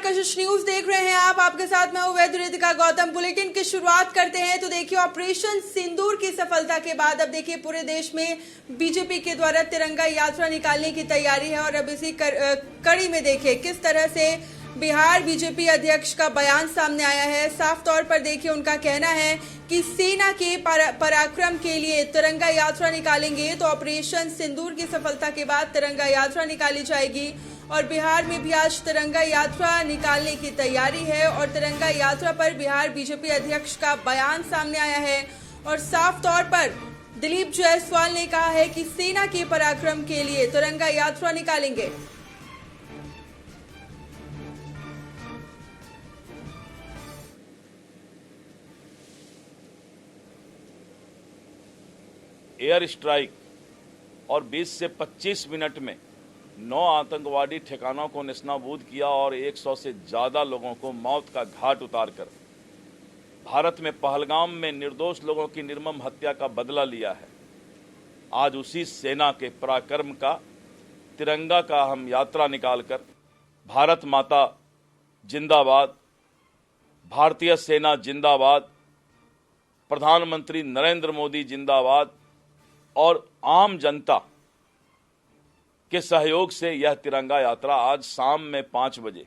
कशिश news देख रहे हैं आप। आपके साथ मैं वैद रितिका गौतम। बुलेटिन की शुरुआत करते हैं तो देखिए, ऑपरेशन सिंदूर की सफलता के बाद अब देखिए पूरे देश में बीजेपी के द्वारा तिरंगा यात्रा निकालने की तैयारी है। और अब इसी कड़ी में देखिए किस तरह से बिहार बीजेपी अध्यक्ष का बयान सामने आया है। साफ तौर पर देखिए उनका कहना है कि सेना के पराक्रम के लिए तिरंगा यात्रा निकालेंगे। तो ऑपरेशन सिंदूर की सफलता के बाद तिरंगा यात्रा निकाली जाएगी और बिहार में भी आज तिरंगा यात्रा निकालने की तैयारी है। और तिरंगा यात्रा पर बिहार बीजेपी अध्यक्ष का बयान सामने आया है और साफ तौर पर दिलीप जायसवाल ने कहा है कि सेना के पराक्रम के लिए तिरंगा यात्रा निकालेंगे। एयर स्ट्राइक और 20 से 25 मिनट में 9 आतंकवादी ठिकानों को निस्नाबूद किया और 100 से ज़्यादा लोगों को मौत का घाट उतारकर भारत में पहलगाम में निर्दोष लोगों की निर्मम हत्या का बदला लिया है। आज उसी सेना के पराक्रम का तिरंगा का हम यात्रा निकालकर भारत माता जिंदाबाद, भारतीय सेना जिंदाबाद, प्रधानमंत्री नरेंद्र मोदी जिंदाबाद और आम जनता के सहयोग से यह तिरंगा यात्रा आज शाम में 5 बजे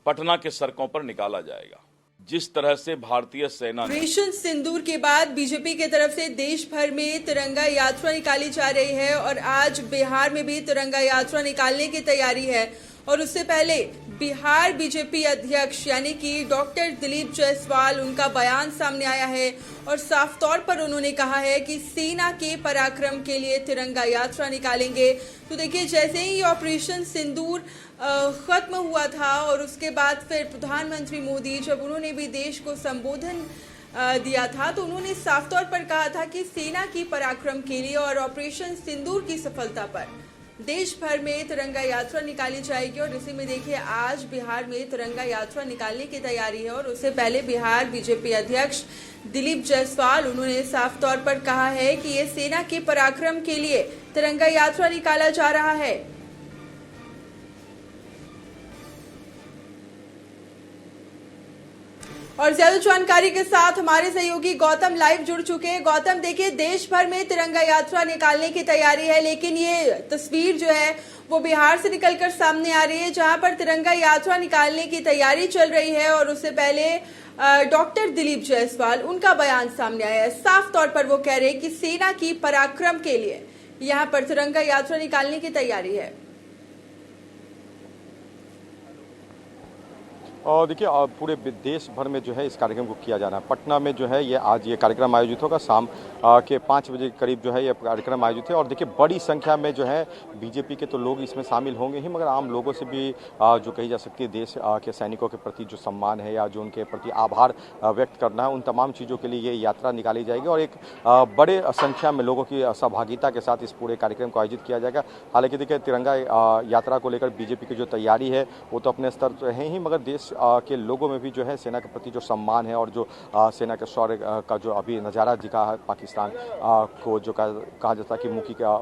पटना के सड़कों पर निकाला जाएगा। जिस तरह से भारतीय सेना ऑपरेशन सिंदूर के बाद बीजेपी की तरफ से देश भर में तिरंगा यात्रा निकाली जा रही है और आज बिहार में भी तिरंगा यात्रा निकालने की तैयारी है। और उससे पहले बिहार बीजेपी अध्यक्ष यानी कि डॉक्टर दिलीप जायसवाल, उनका बयान सामने आया है और साफ तौर पर उन्होंने कहा है कि सेना के पराक्रम के लिए तिरंगा यात्रा निकालेंगे। तो देखिए, जैसे ही ऑपरेशन सिंदूर खत्म हुआ था और उसके बाद फिर प्रधानमंत्री मोदी जब उन्होंने भी देश को संबोधन दिया था तो उन्होंने साफ तौर पर कहा था कि सेना की पराक्रम के लिए और ऑपरेशन सिंदूर की सफलता पर देश भर में तिरंगा यात्रा निकाली जाएगी। और इसी में देखिए आज बिहार में तिरंगा यात्रा निकालने की तैयारी है। और उससे पहले बिहार बीजेपी अध्यक्ष दिलीप जायसवाल, उन्होंने साफ तौर पर कहा है कि ये सेना के पराक्रम के लिए तिरंगा यात्रा निकाला जा रहा है। और ज्यादा जानकारी के साथ हमारे सहयोगी गौतम लाइव जुड़ चुके हैं। गौतम, देखिए देश भर में तिरंगा यात्रा निकालने की तैयारी है, लेकिन ये तस्वीर जो है वो बिहार से निकलकर सामने आ रही है जहां पर तिरंगा यात्रा निकालने की तैयारी चल रही है। और उससे पहले डॉक्टर दिलीप जायसवाल, उनका बयान सामने आया है। साफ तौर पर वो कह रहे हैं कि सेना की पराक्रम के लिए यहाँ पर तिरंगा यात्रा निकालने की तैयारी है। और देखिए, पूरे देश भर में जो है इस कार्यक्रम को किया जाना है। पटना में जो है ये आज ये कार्यक्रम आयोजित होगा। शाम के 5 बजे के करीब जो है ये कार्यक्रम आयोजित है। और देखिए, बड़ी संख्या में जो है बीजेपी के तो लोग इसमें शामिल होंगे ही, मगर आम लोगों से भी जो कही जा सकती है देश के सैनिकों के प्रति जो सम्मान है या जो उनके प्रति आभार व्यक्त करना है, उन तमाम चीज़ों के लिए ये यात्रा निकाली जाएगी। और एक बड़े संख्या में लोगों की सहभागिता के साथ इस पूरे कार्यक्रम को आयोजित किया जाएगा। हालांकि देखिए, तिरंगा यात्रा को लेकर बीजेपी की जो तैयारी है वो तो अपने स्तर पर है ही, मगर देश के लोगों में भी जो है सेना के प्रति जो सम्मान है और जो सेना के शौर्य का जो अभी नज़ारा दिखा है पाकिस्तान को, जो कहा जाता है कि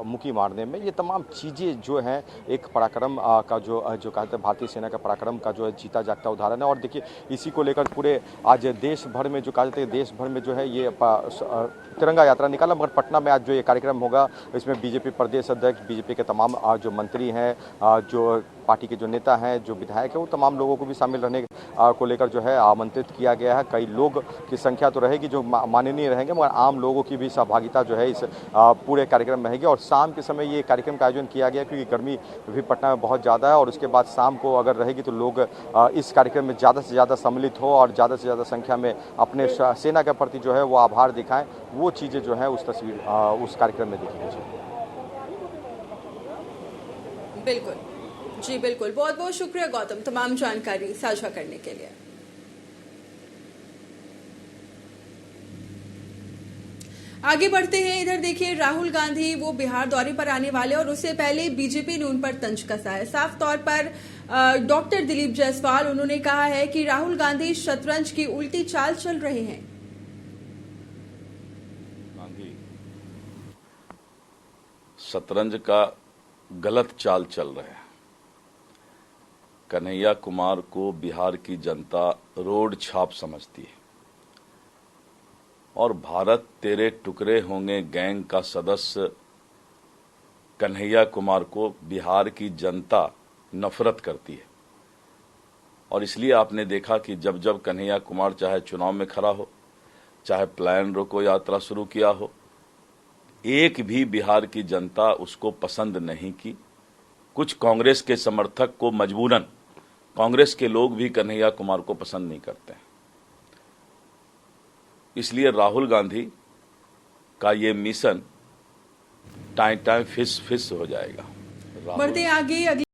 मुक्की मारने में, ये तमाम चीज़ें जो हैं एक पराक्रम का जो कहते हैं भारतीय सेना का पराक्रम का जो है जीता जागता उदाहरण है। और देखिए, इसी को लेकर पूरे आज देश भर में जो कहा जाता है देश भर में जो है ये तिरंगा यात्रा निकाला। मगर पटना में आज जो ये कार्यक्रम होगा इसमें बीजेपी प्रदेश अध्यक्ष, बीजेपी के तमाम जो मंत्री हैं, जो पार्टी के जो नेता हैं, जो विधायक हैं, वो तमाम लोगों को भी शामिल रहने को लेकर जो है आमंत्रित किया गया है। कई लोग की संख्या तो रहेगी जो माननीय रहेंगे, मगर आम लोगों की भी सहभागिता जो है इस पूरे कार्यक्रम में रहेगी। और शाम के समय ये कार्यक्रम का आयोजन किया गया क्योंकि गर्मी भी पटना में बहुत ज़्यादा है। और उसके बाद शाम को अगर रहेगी तो लोग इस कार्यक्रम में ज़्यादा से ज़्यादा सम्मिलित हो और ज़्यादा से ज़्यादा संख्या में अपने सेना के प्रति जो है वो आभार दिखाएं। वो चीज़ें जो है उस कार्यक्रम में दिखेंगी। बिल्कुल जी, बिल्कुल। बहुत बहुत शुक्रिया गौतम तमाम जानकारी साझा करने के लिए। आगे बढ़ते हैं। इधर देखिए, राहुल गांधी वो बिहार दौरे पर आने वाले और उससे पहले बीजेपी ने उन पर तंज कसा है। साफ तौर पर डॉक्टर दिलीप जायसवाल, उन्होंने कहा है कि राहुल गांधी शतरंज की उल्टी चाल चल रहे हैं। गांधी शतरंज का गलत चाल चल रहे हैं। कन्हैया कुमार को बिहार की जनता रोड छाप समझती है और भारत तेरे टुकड़े होंगे गैंग का सदस्य कन्हैया कुमार को बिहार की जनता नफरत करती है। और इसलिए आपने देखा कि जब जब कन्हैया कुमार चाहे चुनाव में खड़ा हो, चाहे प्लान रोको यात्रा शुरू किया हो, एक भी बिहार की जनता उसको पसंद नहीं की। कुछ कांग्रेस के समर्थक को मजबूरन, कांग्रेस के लोग भी कन्हैया कुमार को पसंद नहीं करते हैं। इसलिए राहुल गांधी का ये मिशन टाइम फिस हो जाएगा। बढ़ते आगे।